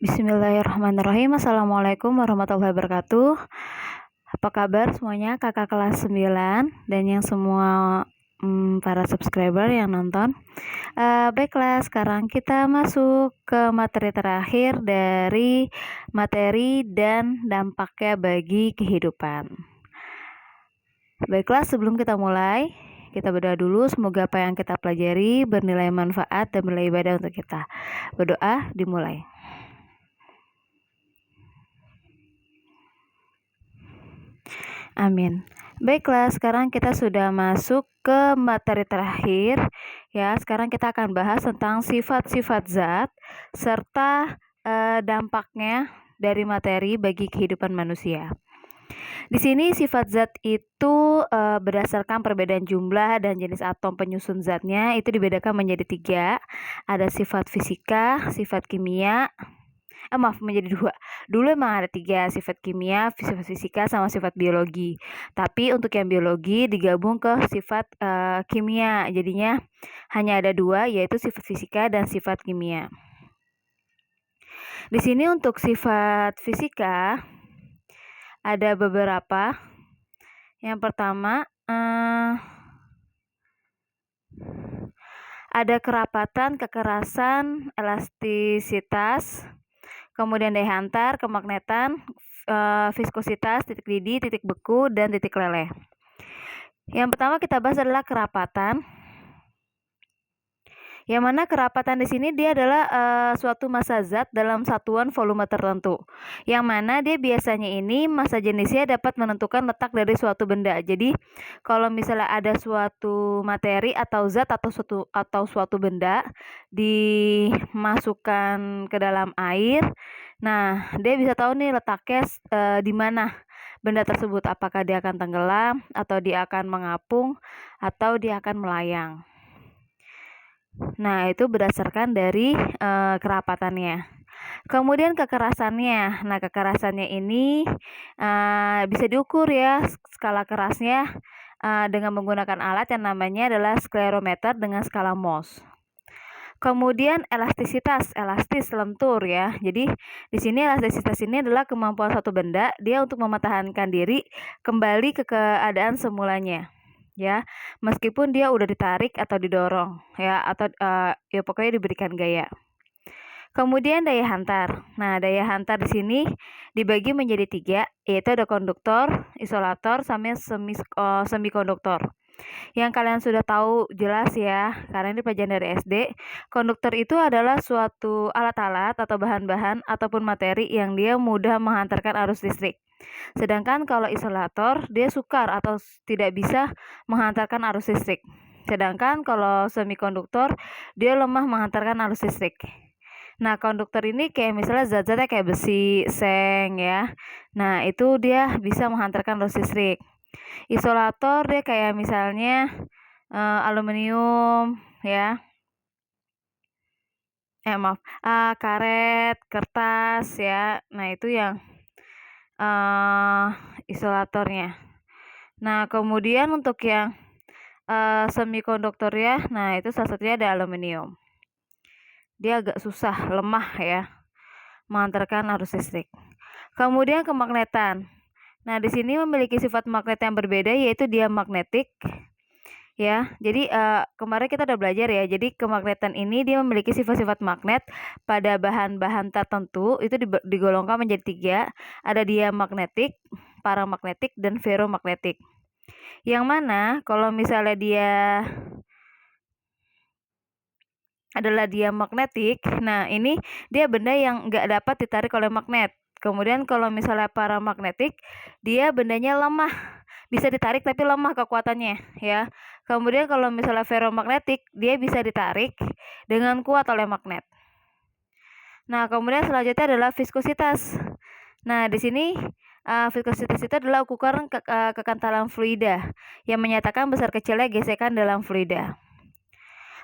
Bismillahirrahmanirrahim. Assalamualaikum warahmatullahi wabarakatuh. Apa kabar semuanya kakak kelas 9 dan yang semua para subscriber yang nonton. Baiklah, sekarang kita masuk ke materi terakhir dari materi dan dampaknya bagi kehidupan. Baiklah, sebelum kita mulai, kita berdoa dulu. Semoga apa yang kita pelajari bernilai manfaat dan bernilai ibadah untuk kita. Berdoa, dimulai. Amin. Baiklah, sekarang kita sudah masuk ke materi terakhir. Ya, sekarang kita akan bahas tentang sifat-sifat zat serta dampaknya dari materi bagi kehidupan manusia. Di sini sifat zat itu berdasarkan perbedaan jumlah dan jenis atom penyusun zatnya itu dibedakan menjadi 3. Ada sifat fisika, sifat kimia, menjadi 2. Dulu emang ada 3, sifat kimia, sifat fisika, sama sifat biologi. Tapi untuk yang biologi digabung ke sifat kimia. Jadinya hanya ada 2, yaitu sifat fisika dan sifat kimia. Di sini untuk sifat fisika ada beberapa. Yang pertama ada kerapatan, kekerasan, elastisitas, kemudian daya hantar, kemagnetan, viskositas, titik didih, titik beku, dan titik leleh. Yang pertama kita bahas adalah kerapatan. Yang mana kerapatan di sini dia adalah suatu massa zat dalam satuan volume tertentu. Yang mana dia biasanya ini massa jenisnya dapat menentukan letak dari suatu benda. Jadi kalau misalnya ada suatu materi atau zat atau suatu benda dimasukkan ke dalam air, nah dia bisa tahu nih letaknya di mana benda tersebut, apakah dia akan tenggelam atau dia akan mengapung atau dia akan melayang. Nah, itu berdasarkan dari kerapatannya. Kemudian kekerasannya. Nah, kekerasannya ini bisa diukur ya skala kerasnya dengan menggunakan alat yang namanya adalah sklerometer dengan skala Mohs. Kemudian elastisitas, elastis, lentur ya. Jadi di sini elastisitas ini adalah kemampuan suatu benda dia untuk mempertahankan diri kembali ke keadaan semulanya. Ya, meskipun dia udah ditarik atau didorong ya, atau ya pokoknya diberikan gaya. Kemudian daya hantar. Nah, daya hantar di sini dibagi menjadi 3, yaitu ada konduktor, isolator, sama semikonduktor. Yang kalian sudah tahu jelas ya, karena ini pelajaran dari SD. Konduktor itu adalah suatu alat-alat atau bahan-bahan ataupun materi yang dia mudah menghantarkan arus listrik. Sedangkan kalau isolator dia sukar atau tidak bisa menghantarkan arus listrik. Sedangkan kalau semikonduktor dia lemah menghantarkan arus listrik. Nah, konduktor ini kayak misalnya zat-zatnya kayak besi, seng ya. Nah, itu dia bisa menghantarkan arus listrik. Isolator dia kayak misalnya aluminium ya. Karet, kertas ya. Nah, itu yang isolatornya. Nah, kemudian untuk yang semikonduktor ya, nah itu salah satunya ada aluminium. Dia agak susah, lemah ya, mengantarkan arus listrik. Kemudian kemagnetan. Nah, di sini memiliki sifat magnet yang berbeda, yaitu dia magnetik. Ya, jadi kemarin kita udah belajar ya. Jadi kemagnetan ini dia memiliki sifat-sifat magnet pada bahan-bahan tertentu itu digolongkan menjadi 3. Ada diamagnetik, paramagnetik, dan ferromagnetik. Yang mana kalau misalnya dia adalah diamagnetik, nah ini dia benda yang nggak dapat ditarik oleh magnet. Kemudian kalau misalnya paramagnetik, dia bendanya lemah, bisa ditarik tapi lemah kekuatannya ya. Kemudian kalau misalnya ferromagnetik, dia bisa ditarik dengan kuat oleh magnet. Nah, kemudian selanjutnya adalah viskositas. Nah, di sini viskositas itu adalah ukuran kekentalan fluida yang menyatakan besar kecilnya gesekan dalam fluida.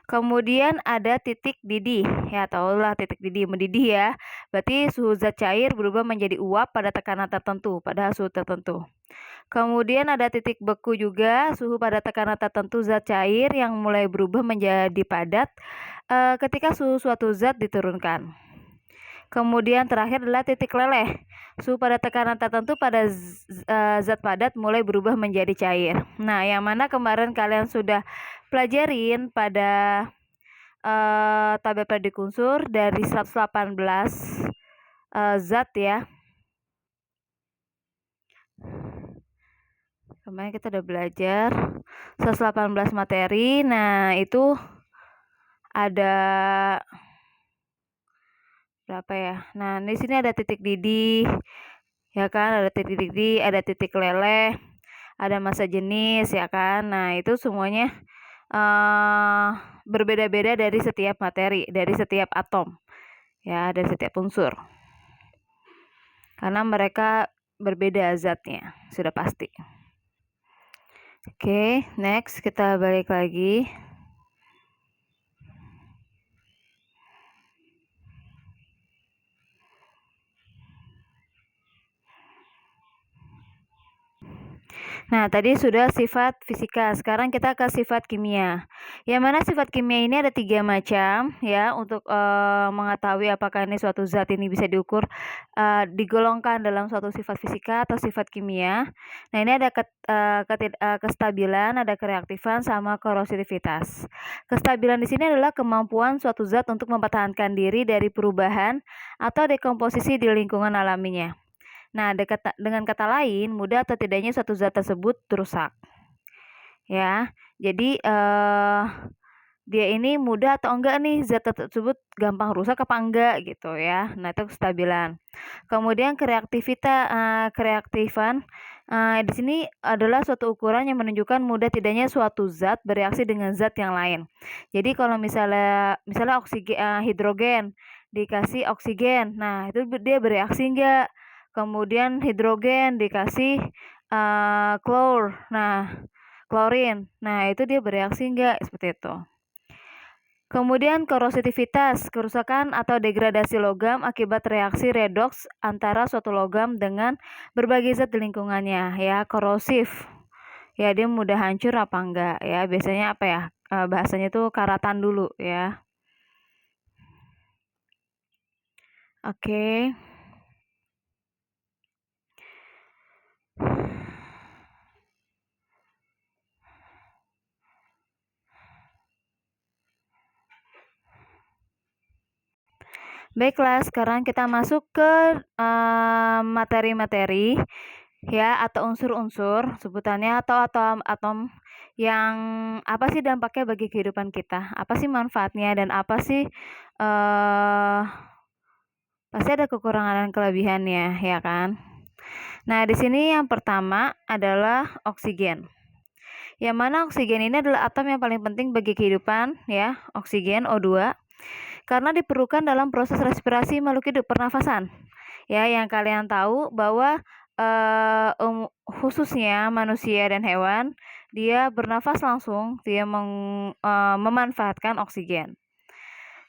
Kemudian ada titik didih, ya tahulah titik didih, mendidih ya. Berarti suhu zat cair berubah menjadi uap pada tekanan tertentu, pada suhu tertentu. Kemudian ada titik beku juga, suhu pada tekanan tertentu zat cair yang mulai berubah menjadi padat ketika suhu suatu zat diturunkan. Kemudian terakhir adalah titik leleh. Suhu pada tekanan tertentu pada zat padat mulai berubah menjadi cair. Nah, yang mana kemarin kalian sudah pelajarin pada tabel periode unsur dari 118 zat ya. Kemarin kita udah belajar 118 materi. Nah, itu ada berapa ya? Nah, di sini ada titik didih, ya kan? Ada titik didih, ada titik leleh, ada massa jenis, ya kan? Nah, itu semuanya berbeda-beda dari setiap materi, dari setiap atom, ya, dari setiap unsur. Karena mereka berbeda zatnya, sudah pasti. Oke, next kita balik lagi. Nah, tadi sudah sifat fisika, sekarang kita ke sifat kimia. Yang mana sifat kimia ini ada 3 macam ya, untuk mengetahui apakah ini suatu zat ini bisa diukur, digolongkan dalam suatu sifat fisika atau sifat kimia. Nah, ini ada kestabilan, ada kereaktifan, sama korosivitas. Kestabilan di sini adalah kemampuan suatu zat untuk mempertahankan diri dari perubahan atau dekomposisi di lingkungan alaminya. Nah, dengan kata lain, mudah atau tidaknya suatu zat tersebut rusak. Ya, jadi dia ini mudah atau enggak nih zat tersebut gampang rusak apa enggak gitu ya. Nah, itu kestabilan. Kemudian kereaktifan di sini adalah suatu ukuran yang menunjukkan mudah tidaknya suatu zat bereaksi dengan zat yang lain. Jadi kalau misalnya hidrogen dikasih oksigen, nah itu dia bereaksi enggak? Kemudian hidrogen dikasih klorin. Nah, itu dia bereaksi enggak? Seperti itu. Kemudian korosivitas, kerusakan atau degradasi logam akibat reaksi redoks antara suatu logam dengan berbagai zat di lingkungannya ya, korosif. Ya, dia mudah hancur apa enggak ya? Biasanya apa ya? Bahasanya itu karatan dulu ya. Oke. Baiklah, sekarang kita masuk ke materi-materi ya, atau unsur-unsur sebutannya, atau atom yang apa sih dampaknya bagi kehidupan kita, apa sih manfaatnya, dan apa sih pasti ada kekurangan dan kelebihannya, ya kan? Nah, di sini yang pertama adalah oksigen. Yang mana oksigen ini adalah atom yang paling penting bagi kehidupan ya, oksigen O2. Karena diperlukan dalam proses respirasi makhluk hidup, pernafasan. Ya, yang kalian tahu bahwa khususnya manusia dan hewan, dia bernafas langsung, dia memanfaatkan oksigen.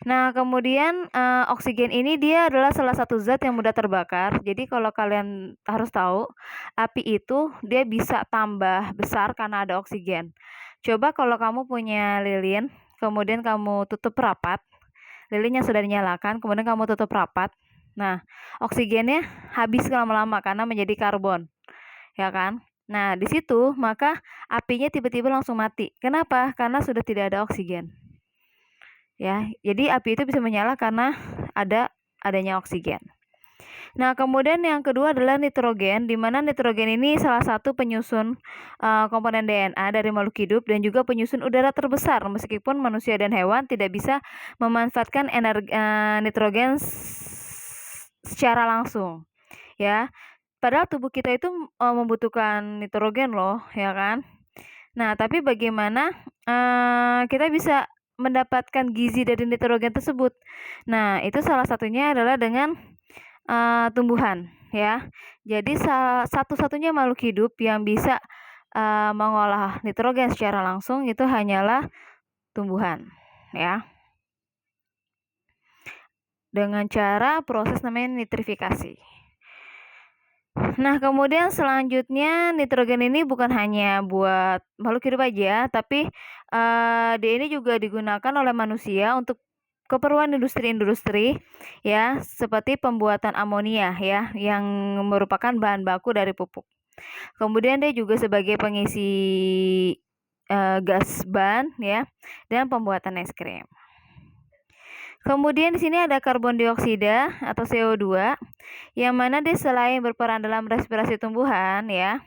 Nah, kemudian oksigen ini dia adalah salah satu zat yang mudah terbakar. Jadi kalau kalian harus tahu, api itu dia bisa tambah besar karena ada oksigen. Coba kalau kamu punya lilin, kemudian kamu tutup rapat, lilinnya sudah dinyalakan, kemudian kamu tutup rapat. Nah, oksigennya habis lama-lama karena menjadi karbon, ya kan? Nah, di situ maka apinya tiba-tiba langsung mati. Kenapa? Karena sudah tidak ada oksigen. Ya, jadi api itu bisa menyala karena adanya oksigen. Nah, kemudian yang kedua adalah nitrogen, di mana nitrogen ini salah satu penyusun komponen DNA dari makhluk hidup dan juga penyusun udara terbesar, meskipun manusia dan hewan tidak bisa memanfaatkan nitrogen secara langsung. Ya, padahal tubuh kita itu membutuhkan nitrogen loh, ya kan? Nah, tapi bagaimana kita bisa mendapatkan gizi dari nitrogen tersebut? Nah, itu salah satunya adalah dengan tumbuhan ya. Jadi satu-satunya makhluk hidup yang bisa mengolah nitrogen secara langsung itu hanyalah tumbuhan ya. Dengan cara proses namanya nitrifikasi. Nah, kemudian selanjutnya nitrogen ini bukan hanya buat makhluk hidup aja, tapi dia ini juga digunakan oleh manusia untuk keperluan industri-industri ya, seperti pembuatan amonia ya, yang merupakan bahan baku dari pupuk. Kemudian dia juga sebagai pengisi gas ban ya, dan pembuatan es krim. Kemudian di sini ada karbon dioksida atau CO2 yang mana dia selain berperan dalam respirasi tumbuhan ya.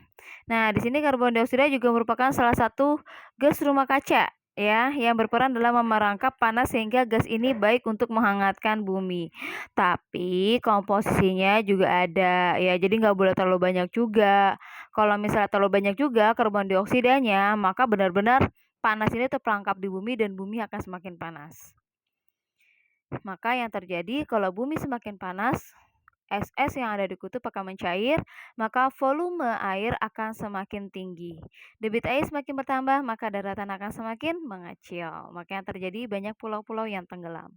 Nah, di sini karbon dioksida juga merupakan salah satu gas rumah kaca ya yang berperan dalam memerangkap panas sehingga gas ini baik untuk menghangatkan bumi. Tapi komposisinya juga ada ya, jadi nggak boleh terlalu banyak juga. Kalau misalnya terlalu banyak juga karbon dioksidanya, maka benar-benar panas ini terperangkap di bumi dan bumi akan semakin panas. Maka yang terjadi kalau bumi semakin panas, es-es yang ada di kutub akan mencair, maka volume air akan semakin tinggi. Debit air semakin bertambah, maka daratan akan semakin mengecil. Maka yang terjadi banyak pulau-pulau yang tenggelam.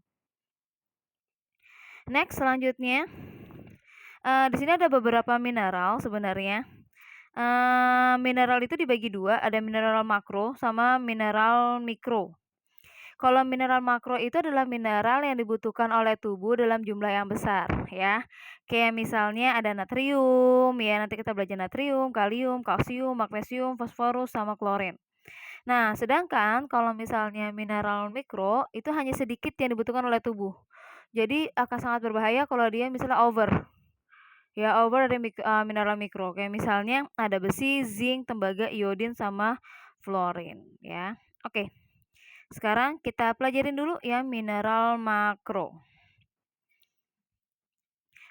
Next, selanjutnya, di sini ada beberapa mineral sebenarnya. Mineral itu dibagi dua, ada mineral makro sama mineral mikro. Kalau mineral makro itu adalah mineral yang dibutuhkan oleh tubuh dalam jumlah yang besar ya. Kayak misalnya ada natrium ya, nanti kita belajar natrium, kalium, kalsium, magnesium, fosforus sama klorin. Nah, sedangkan kalau misalnya mineral mikro itu hanya sedikit yang dibutuhkan oleh tubuh. Jadi akan sangat berbahaya kalau dia misalnya over. Ya, over dari mineral mikro. Kayak misalnya ada besi, zinc, tembaga, iodin sama fluorin ya. Oke. Sekarang kita pelajarin dulu ya mineral makro.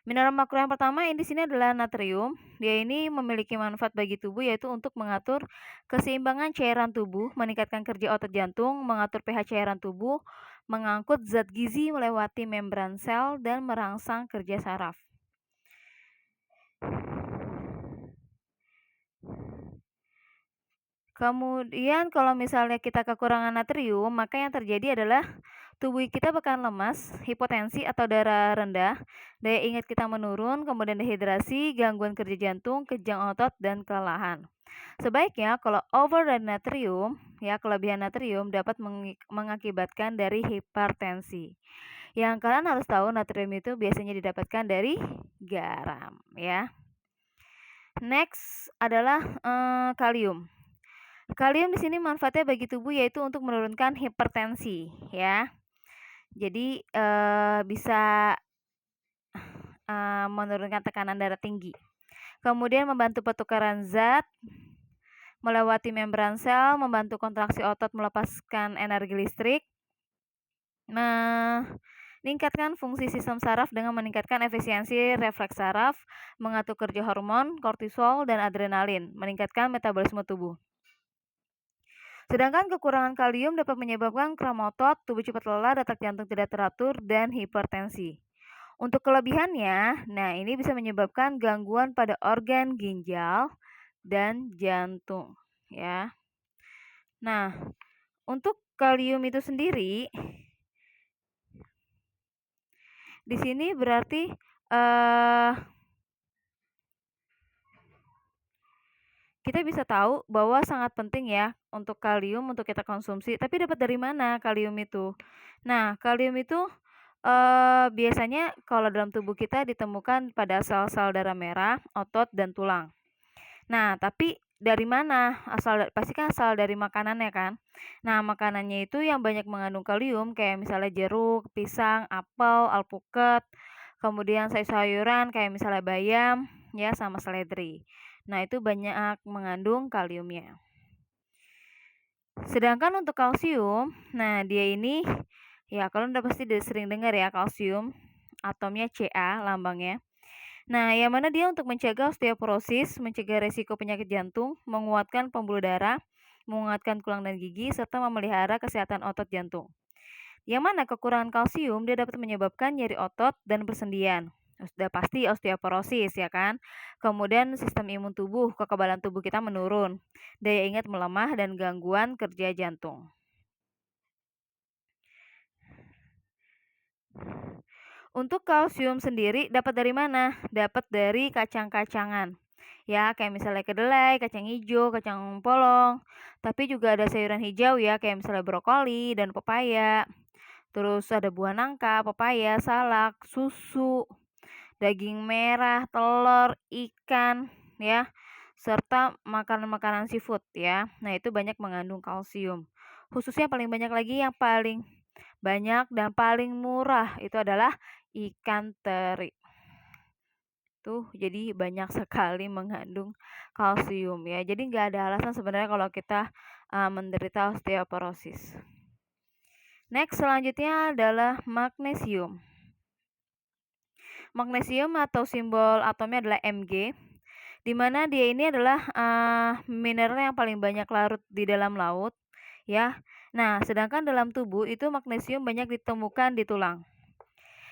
Mineral makro yang pertama ini di sini adalah natrium. Dia ini memiliki manfaat bagi tubuh yaitu untuk mengatur keseimbangan cairan tubuh, meningkatkan kerja otot jantung, mengatur pH cairan tubuh, mengangkut zat gizi melewati membran sel dan merangsang kerja saraf. Kemudian kalau misalnya kita kekurangan natrium, maka yang terjadi adalah tubuh kita bakalan lemas, hipotensi atau darah rendah, daya ingat kita menurun, kemudian dehidrasi, gangguan kerja jantung, kejang otot, dan kelelahan. Sebaiknya kalau over dari natrium, ya kelebihan natrium dapat mengakibatkan dari hipertensi. Yang kalian harus tahu natrium itu biasanya didapatkan dari garam, ya. Next adalah kalium. Kalium di sini manfaatnya bagi tubuh yaitu untuk menurunkan hipertensi, ya. Jadi bisa menurunkan tekanan darah tinggi. Kemudian membantu pertukaran zat melewati membran sel, membantu kontraksi otot melepaskan energi listrik, meningkatkan fungsi sistem saraf dengan meningkatkan efisiensi refleks saraf, mengatur kerja hormon, kortisol, dan adrenalin, meningkatkan metabolisme tubuh. Sedangkan kekurangan kalium dapat menyebabkan kram otot, tubuh cepat lelah, detak jantung tidak teratur, dan hipertensi. Untuk kelebihannya, nah ini bisa menyebabkan gangguan pada organ ginjal dan jantung, ya. Nah, untuk kalium itu sendiri, di sini berarti kita bisa tahu bahwa sangat penting ya untuk kalium untuk kita konsumsi. Tapi dapat dari mana kalium itu? Nah, kalium itu biasanya kalau dalam tubuh kita ditemukan pada sel-sel darah merah, otot, dan tulang. Nah, tapi dari mana? Pasti kan asal dari makanannya kan? Nah, makanannya itu yang banyak mengandung kalium kayak misalnya jeruk, pisang, apel, alpukat, kemudian sayur-sayuran kayak misalnya bayam, ya sama seledri. Nah, itu banyak mengandung kaliumnya. Sedangkan untuk kalsium, nah dia ini ya kalian udah pasti sering dengar ya kalsium, atomnya Ca lambangnya. Nah, yang mana dia untuk mencegah osteoporosis, mencegah resiko penyakit jantung, menguatkan pembuluh darah, menguatkan tulang dan gigi, serta memelihara kesehatan otot jantung. Yang mana kekurangan kalsium dia dapat menyebabkan nyeri otot dan persendian. Sudah pasti osteoporosis ya kan. Kemudian sistem imun tubuh, kekebalan tubuh kita menurun. Daya ingat melemah dan gangguan kerja jantung. Untuk kalsium sendiri dapat dari mana? Dapat dari kacang-kacangan. Ya, kayak misalnya kedelai, kacang hijau, kacang polong. Tapi juga ada sayuran hijau ya, kayak misalnya brokoli dan pepaya. terus ada buah nangka, pepaya, salak, susu, daging merah, telur, ikan, ya, serta makanan-makanan seafood ya. Nah, itu banyak mengandung kalsium. Khususnya paling banyak lagi yang paling banyak dan paling murah itu adalah ikan teri. Tuh, jadi banyak sekali mengandung kalsium ya. Jadi nggak ada alasan sebenarnya kalau kita menderita osteoporosis. Next, selanjutnya adalah magnesium. Magnesium atau simbol atomnya adalah Mg, di mana dia ini adalah mineral yang paling banyak larut di dalam laut, ya. Nah, sedangkan dalam tubuh itu magnesium banyak ditemukan di tulang.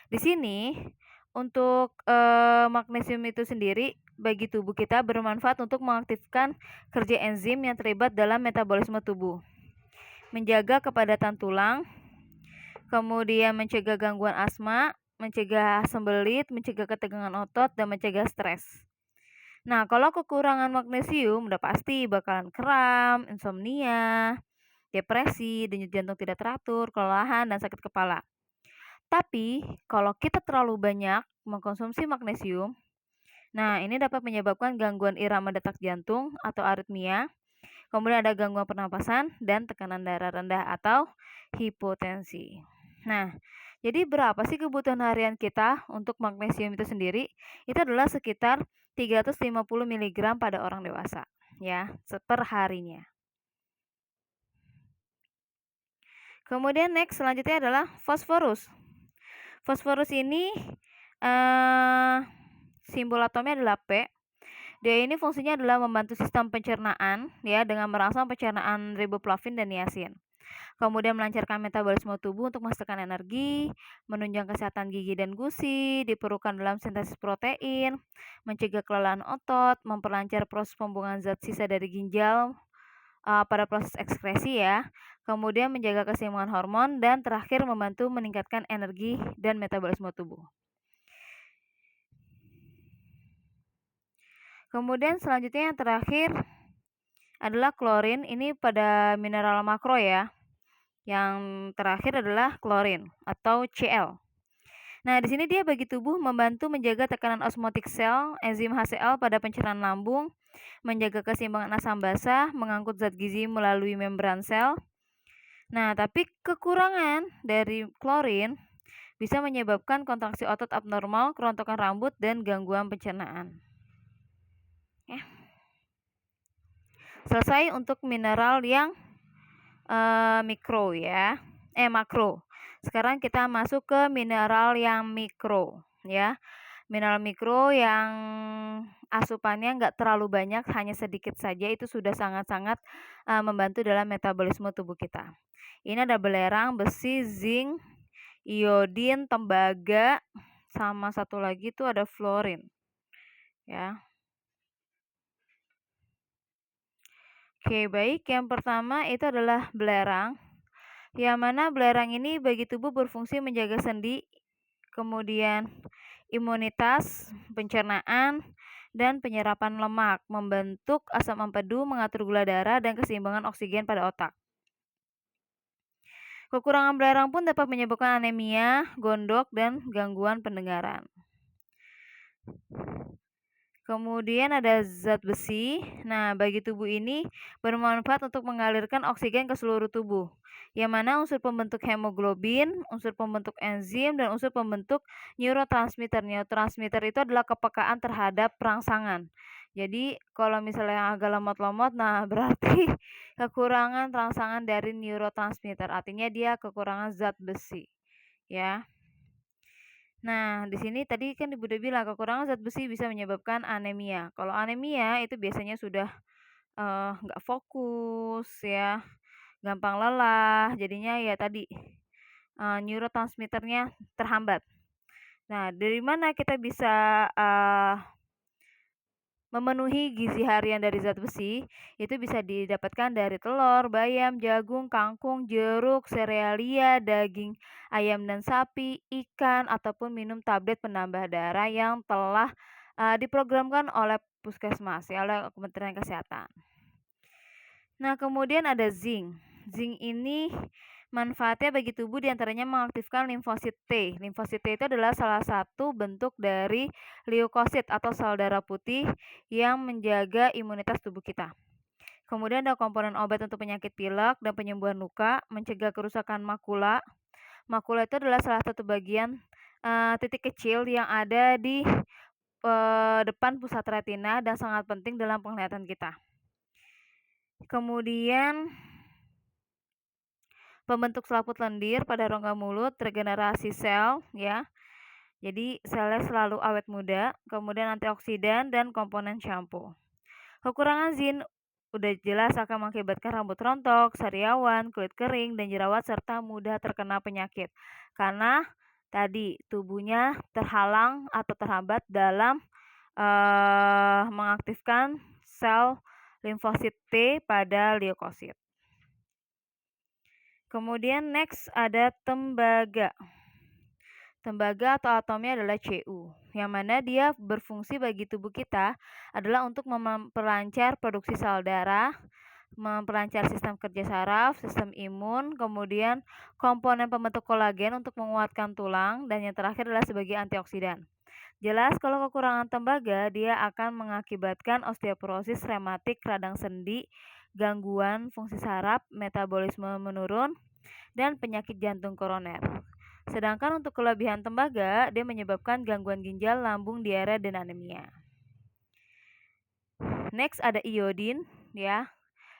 Di sini untuk magnesium itu sendiri bagi tubuh kita bermanfaat untuk mengaktifkan kerja enzim yang terlibat dalam metabolisme tubuh, menjaga kepadatan tulang, kemudian mencegah gangguan asma, mencegah sembelit, mencegah ketegangan otot, dan mencegah stres. Nah, kalau kekurangan magnesium udah pasti bakalan kram, insomnia, depresi, denyut jantung tidak teratur, kelelahan, dan sakit kepala. Tapi, kalau kita terlalu banyak mengkonsumsi magnesium, nah ini dapat menyebabkan gangguan irama detak jantung atau aritmia, kemudian ada gangguan pernapasan dan tekanan darah rendah atau hipotensi. Nah, jadi berapa sih kebutuhan harian kita untuk magnesium itu sendiri? Itu adalah sekitar 350 mg pada orang dewasa, ya, per harinya. Kemudian next selanjutnya adalah fosforus. Fosforus ini simbol atomnya adalah P. Dia ini fungsinya adalah membantu sistem pencernaan ya dengan merangsang pencernaan riboflavin dan niacin. Kemudian melancarkan metabolisme tubuh untuk menghasilkan energi, menunjang kesehatan gigi dan gusi, diperlukan dalam sintesis protein, mencegah kelelahan otot, memperlancar proses pembuangan zat sisa dari ginjal pada proses ekskresi ya. Kemudian menjaga keseimbangan hormon dan terakhir membantu meningkatkan energi dan metabolisme tubuh. Kemudian selanjutnya yang terakhir adalah klorin. Ini pada mineral makro ya. Yang terakhir adalah klorin atau Cl. Nah, di sini dia bagi tubuh membantu menjaga tekanan osmotik sel, enzim HCl pada pencernaan lambung, menjaga keseimbangan asam basa, mengangkut zat gizi melalui membran sel. Nah, tapi kekurangan dari klorin bisa menyebabkan kontraksi otot abnormal, kerontokan rambut, dan gangguan pencernaan. Ya. Selesai untuk mineral yang mikro ya, makro. Sekarang kita masuk ke mineral yang mikro ya. Mineral mikro yang asupannya nggak terlalu banyak, hanya sedikit saja, itu sudah sangat-sangat membantu dalam metabolisme tubuh kita. Ini ada belerang, besi, zinc, iodin, tembaga, sama satu lagi itu ada fluorin ya. Oke, baik. Yang pertama itu adalah belerang. Yang mana belerang ini bagi tubuh berfungsi menjaga sendi, kemudian imunitas, pencernaan, dan penyerapan lemak, membentuk asam empedu, mengatur gula darah, dan keseimbangan oksigen pada otak. Kekurangan belerang pun dapat menyebabkan anemia, gondok, dan gangguan pendengaran. Kemudian ada zat besi. Nah, bagi tubuh ini bermanfaat untuk mengalirkan oksigen ke seluruh tubuh. Yang mana unsur pembentuk hemoglobin, unsur pembentuk enzim, dan unsur pembentuk neurotransmitter. Neurotransmitter itu adalah kepekaan terhadap rangsangan. Jadi, kalau misalnya yang agak lemot-lemot, nah berarti kekurangan rangsangan dari neurotransmitter. Artinya dia kekurangan zat besi. Ya. Nah, di sini tadi kan Ibu udah bilang kekurangan zat besi bisa menyebabkan anemia. Kalau anemia itu biasanya sudah nggak fokus ya, gampang lelah, jadinya ya tadi neurotransmitternya terhambat. Nah, dari mana kita bisa memenuhi gizi harian dari zat besi? Itu bisa didapatkan dari telur, bayam, jagung, kangkung, jeruk, serealia, daging ayam dan sapi, ikan, ataupun minum tablet penambah darah yang telah diprogramkan oleh puskesmas ya, oleh Kementerian Kesehatan. Nah, kemudian ada zinc. Zinc ini Manfaatnya bagi tubuh diantaranya mengaktifkan limfosit T. Limfosit T itu adalah salah satu bentuk dari leukosit atau sel darah putih yang menjaga imunitas tubuh kita. Kemudian ada komponen obat untuk penyakit pilek dan penyembuhan luka, mencegah kerusakan makula. Makula itu adalah salah satu bagian titik kecil yang ada di depan pusat retina dan sangat penting dalam penglihatan kita. Kemudian pembentuk selaput lendir pada rongga mulut, regenerasi sel ya. Jadi selnya selalu awet muda, kemudian antioksidan dan komponen shampoo. Kekurangan zin udah jelas akan mengakibatkan rambut rontok, sariawan, kulit kering, dan jerawat serta mudah terkena penyakit. Karena tadi tubuhnya terhalang atau terhambat dalam mengaktifkan sel limfosit T pada leukosit. Kemudian next ada tembaga. Tembaga atau atomnya adalah Cu, yang mana dia berfungsi bagi tubuh kita adalah untuk memperlancar produksi sel darah, memperlancar sistem kerja saraf, sistem imun, kemudian komponen pembentuk kolagen untuk menguatkan tulang, dan yang terakhir adalah sebagai antioksidan. Jelas kalau kekurangan tembaga, dia akan mengakibatkan osteoporosis rematik radang sendi, gangguan fungsi saraf, metabolisme menurun, dan penyakit jantung koroner. Sedangkan untuk kelebihan tembaga, dia menyebabkan gangguan ginjal, lambung, diare, dan anemia. Next ada iodin, ya.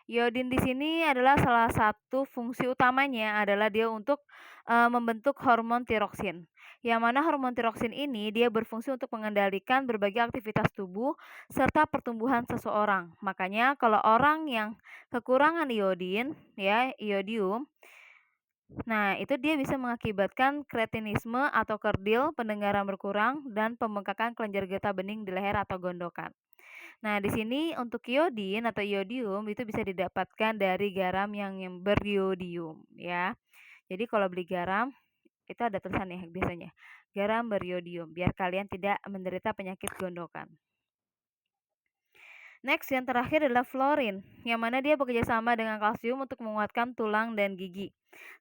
Iodin di sini adalah salah satu fungsi utamanya adalah dia untuk membentuk hormon tiroksin. Yang mana hormon tiroksin ini dia berfungsi untuk mengendalikan berbagai aktivitas tubuh serta pertumbuhan seseorang. Makanya kalau orang yang kekurangan iodin, ya, iodium, nah, itu dia bisa mengakibatkan kretinisme atau kerdil, pendengaran berkurang, dan pembengkakan kelenjar getah bening di leher atau gondokan. Nah, di sini untuk iodin atau iodium itu bisa didapatkan dari garam yang beriodium ya. Jadi kalau beli garam itu ada tulisannya biasanya, garam beriodium, biar kalian tidak menderita penyakit gondokan. Next, yang terakhir adalah fluorin, yang mana dia bekerja sama dengan kalsium untuk menguatkan tulang dan gigi,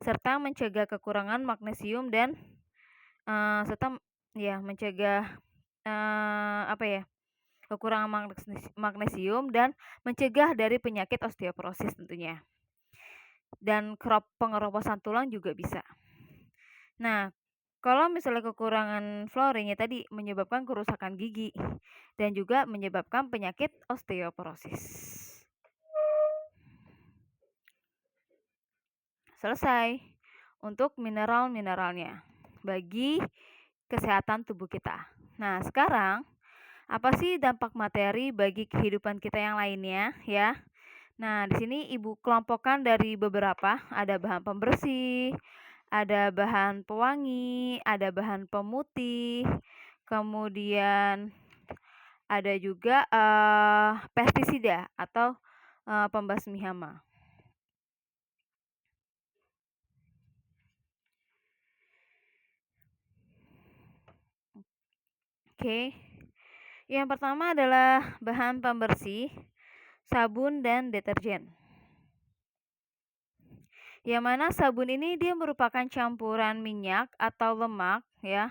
serta mencegah kekurangan magnesium dan serta ya mencegah kekurangan magnesium dan mencegah dari penyakit osteoporosis tentunya. Dan pengeroposan tulang juga bisa. Nah, kalau misalnya kekurangan fluorin ya tadi menyebabkan kerusakan gigi dan juga menyebabkan penyakit osteoporosis. Selesai untuk mineral-mineralnya bagi kesehatan tubuh kita. Nah, sekarang apa sih dampak materi bagi kehidupan kita yang lainnya ya? Nah, di sini Ibu kelompokkan dari beberapa, ada bahan pembersih, ada bahan pewangi, ada bahan pemutih, kemudian ada juga pestisida atau pembasmi hama. Oke. Yang pertama adalah bahan pembersih, sabun dan deterjen. Yang mana sabun ini dia merupakan campuran minyak atau lemak ya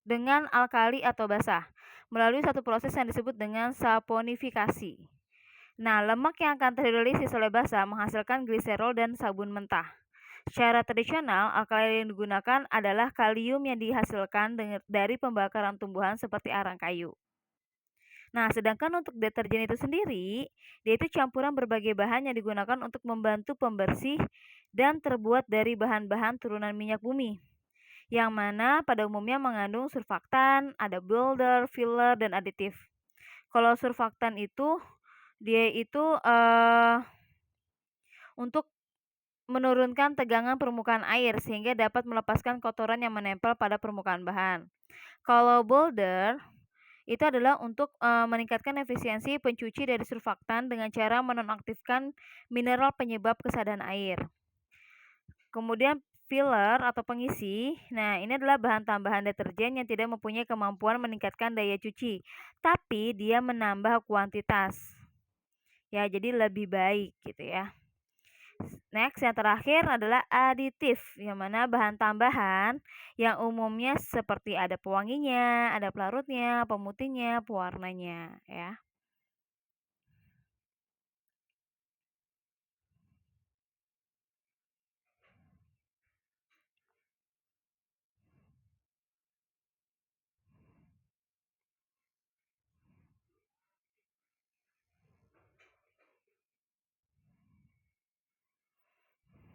dengan alkali atau basah melalui satu proses yang disebut dengan saponifikasi. Nah, lemak yang akan terhidrolisis oleh basah menghasilkan gliserol dan sabun mentah. Secara tradisional, alkali yang digunakan adalah kalium yang dihasilkan dari pembakaran tumbuhan seperti arang kayu. Nah, sedangkan untuk deterjen itu sendiri, dia itu campuran berbagai bahan yang digunakan untuk membantu pembersih dan terbuat dari bahan-bahan turunan minyak bumi, yang mana pada umumnya mengandung surfaktan, ada builder, filler, dan aditif. Kalau surfaktan itu, dia itu untuk menurunkan tegangan permukaan air sehingga dapat melepaskan kotoran yang menempel pada permukaan bahan. Kalau builder itu adalah untuk meningkatkan efisiensi pencuci dari surfaktan dengan cara menonaktifkan mineral penyebab kesadaran air. Kemudian filler atau pengisi, nah ini adalah bahan tambahan deterjen yang tidak mempunyai kemampuan meningkatkan daya cuci, tapi dia menambah kuantitas. Ya, jadi lebih baik gitu ya. Next, yang terakhir adalah aditif, yang mana bahan tambahan yang umumnya seperti ada pewanginya, ada pelarutnya, pemutihnya, pewarnanya, ya.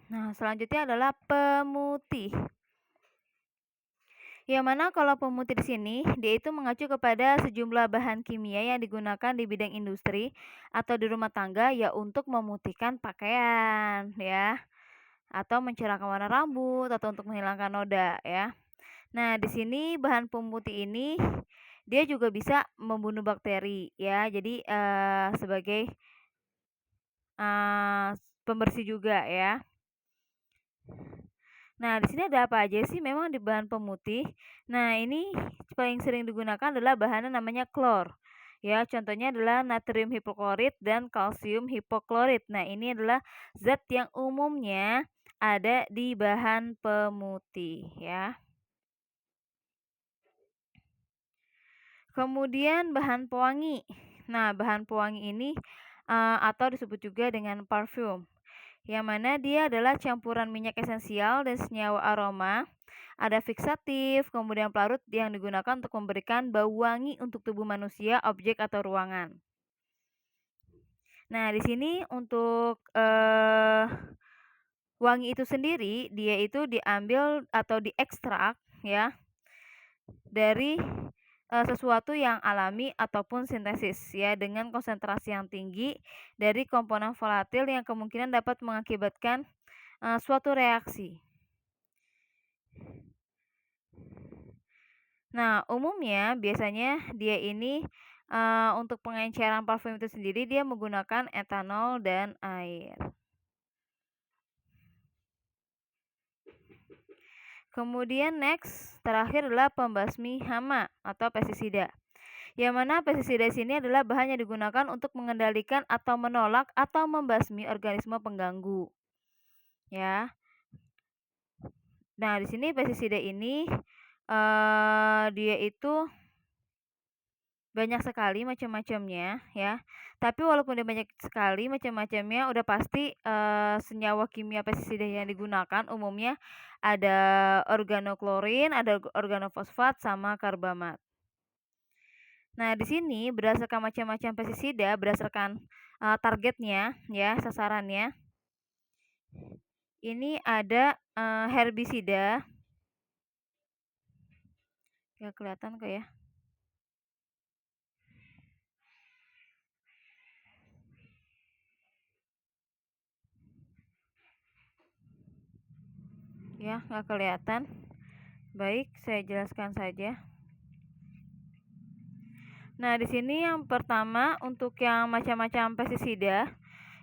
Nah, selanjutnya adalah pemutih. Yang mana kalau pemutih di sini, dia itu mengacu kepada sejumlah bahan kimia yang digunakan di bidang industri atau di rumah tangga ya untuk memutihkan pakaian ya, atau mencerahkan warna rambut atau untuk menghilangkan noda ya. Nah, di sini bahan pemutih ini dia juga bisa membunuh bakteri ya. Jadi sebagai eh, pembersih juga ya. Nah, di sini ada apa aja sih memang di bahan pemutih? Nah, ini paling sering digunakan adalah bahannya namanya klor. Ya, contohnya adalah natrium hipoklorit dan kalsium hipoklorit. Nah, ini adalah zat yang umumnya ada di bahan pemutih ya. Kemudian bahan pewangi. Nah, bahan pewangi ini atau disebut juga dengan parfum, yang mana dia adalah campuran minyak esensial dan senyawa aroma. Ada fiksatif, kemudian pelarut yang digunakan untuk memberikan bau wangi untuk tubuh manusia, objek atau ruangan. Nah, di sini untuk wangi itu sendiri, dia itu diambil atau diekstrak ya dari sesuatu yang alami ataupun sintesis ya dengan konsentrasi yang tinggi dari komponen volatil yang kemungkinan dapat mengakibatkan suatu reaksi. Nah, umumnya biasanya dia ini untuk pengenceran parfum itu sendiri dia menggunakan etanol dan air. Kemudian next, terakhir adalah pembasmi hama atau pestisida. Yang mana pestisida sini adalah bahan yang digunakan untuk mengendalikan atau menolak atau membasmi organisme pengganggu. Ya. Nah, di sini pestisida ini dia itu banyak sekali macam-macamnya ya. Tapi walaupun dia banyak sekali macam-macamnya, udah pasti senyawa kimia pestisida yang digunakan umumnya ada organoklorin, ada organofosfat sama karbamat. Nah, di sini berdasarkan macam-macam pestisida, berdasarkan targetnya ya, sasarannya. Ini ada herbisida. Ya kelihatan kok ya. Ya, nggak kelihatan. Baik, saya jelaskan saja. Nah, di sini yang pertama untuk yang macam-macam pestisida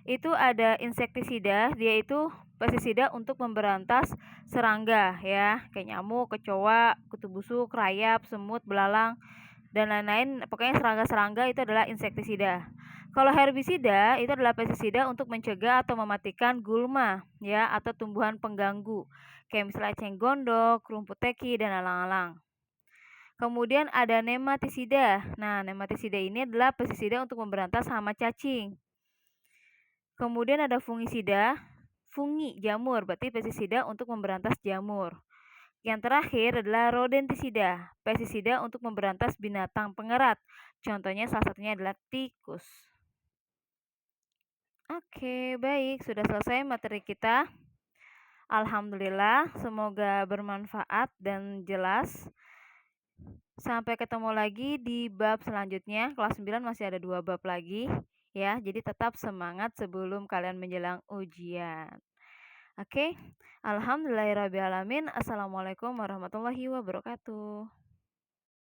itu ada insektisida, dia itu pestisida untuk memberantas serangga ya, kayak nyamuk, kecoa, kutu busuk, rayap, semut, belalang dan lain-lain. Pokoknya serangga-serangga itu adalah insektisida. Kalau herbisida itu adalah pestisida untuk mencegah atau mematikan gulma ya atau tumbuhan pengganggu kayak misalnya eceng gondok, rumput teki dan alang-alang. Kemudian ada nematisida. Nah, nematisida ini adalah pestisida untuk memberantas hama cacing. Kemudian ada fungisida, fungi jamur, berarti pestisida untuk memberantas jamur. Yang terakhir adalah rodentisida, pestisida untuk memberantas binatang pengerat. Contohnya salah satunya adalah tikus. Oke, baik, sudah selesai materi kita. Alhamdulillah, semoga bermanfaat dan jelas. Sampai ketemu lagi di bab selanjutnya. Kelas 9 masih ada 2 bab lagi ya. Jadi tetap semangat sebelum kalian menjelang ujian. Oke. Alhamdulillahirabbil alamin. Assalamualaikum warahmatullahi wabarakatuh.